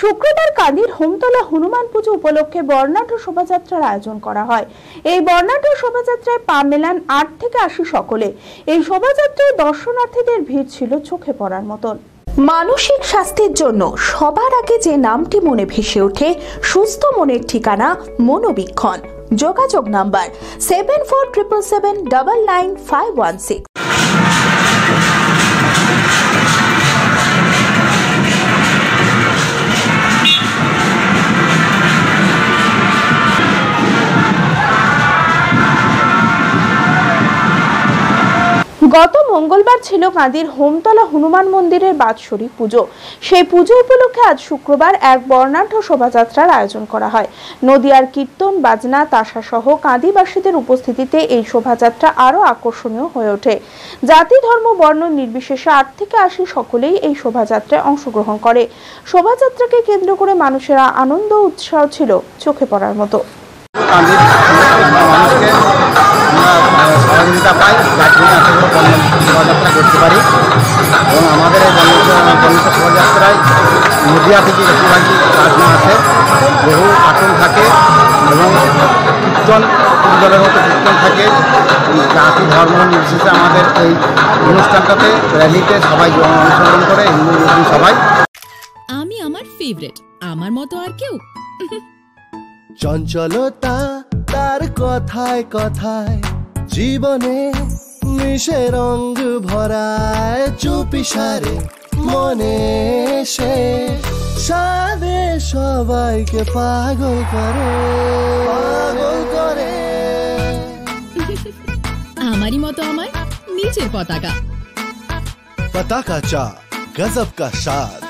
শুক্রবার কাঁদির হোমতলা হনুমান পুজো উপলক্ষে বর্ণাঢ্য শোভাযাত্রার আয়োজন করা হয়। এই বর্ণাঢ্য শোভাযাত্রায় পা মেলান ৮ থেকে ৮০ সকলে। এই শোভাযাত্রায় দর্শনার্থীদের ভিড় ছিল চোখে পড়ার মতন। মানসিক স্বাস্থ্যের জন্য সবার আগে যে নামটি মনে ভেসে ওঠে, সুস্থ মনের ঠিকানা মনোবীক্ষণ। যোগাযোগ নাম্বার 7477799516। গত মঙ্গলবার ছিল কাঁদির হোমতলা হনুমান মন্দিরের বাৎসরিক পুজো। সেই পুজো উপলক্ষে আজ শুক্রবার এক বর্ণাঢ্য শোভাযাত্রার আয়োজন করা হয়। নদিয়ার কীর্তন, বাজনা, তাসা সহ কাঁদিবাসীদের উপস্থিতিতে এই শোভাযাত্রা আরো আকর্ষণীয় হয়ে ওঠে। জাতি, ধর্ম, বর্ণ নির্বিশেষে ৮ থেকে ৮০ সকলেই এই শোভাযাত্রায় অংশগ্রহণ করে। শোভাযাত্রাকে কেন্দ্র করে মানুষের আনন্দ উৎসাহ ছিল চোখে পড়ার মতো। সহযোগিতা পাই, যার জন্য এত বড় শোভাযাত্রা করতে পারি। এবং আমাদের এই শোভাযাত্রায় নদিয়া থেকে বেশিরভাগই সাজনা আছে, বহু কার্টুন থাকে এবং কীর্তন, দলের মতো কীর্তন থাকে। জাতি ধর্ম নির্বিশেষে আমাদের এই অনুষ্ঠানটাতে র্যালিতে সবাই অংশগ্রহণ করে, হিন্দু মুসলিম সবাই। আমি আমার ফেভারিট, আমার মতো আর কেউ। চঞ্চলতা তার কথায় কথায় জীবনে মিশে রঙ ভরায়, চুপি সারে মনে সে সাদে সবাইকে পাগল করে, পাগল করে। আমারই মতো আমার নিচের পতাকা। পতাকা চা, গজব কা স্বাদ।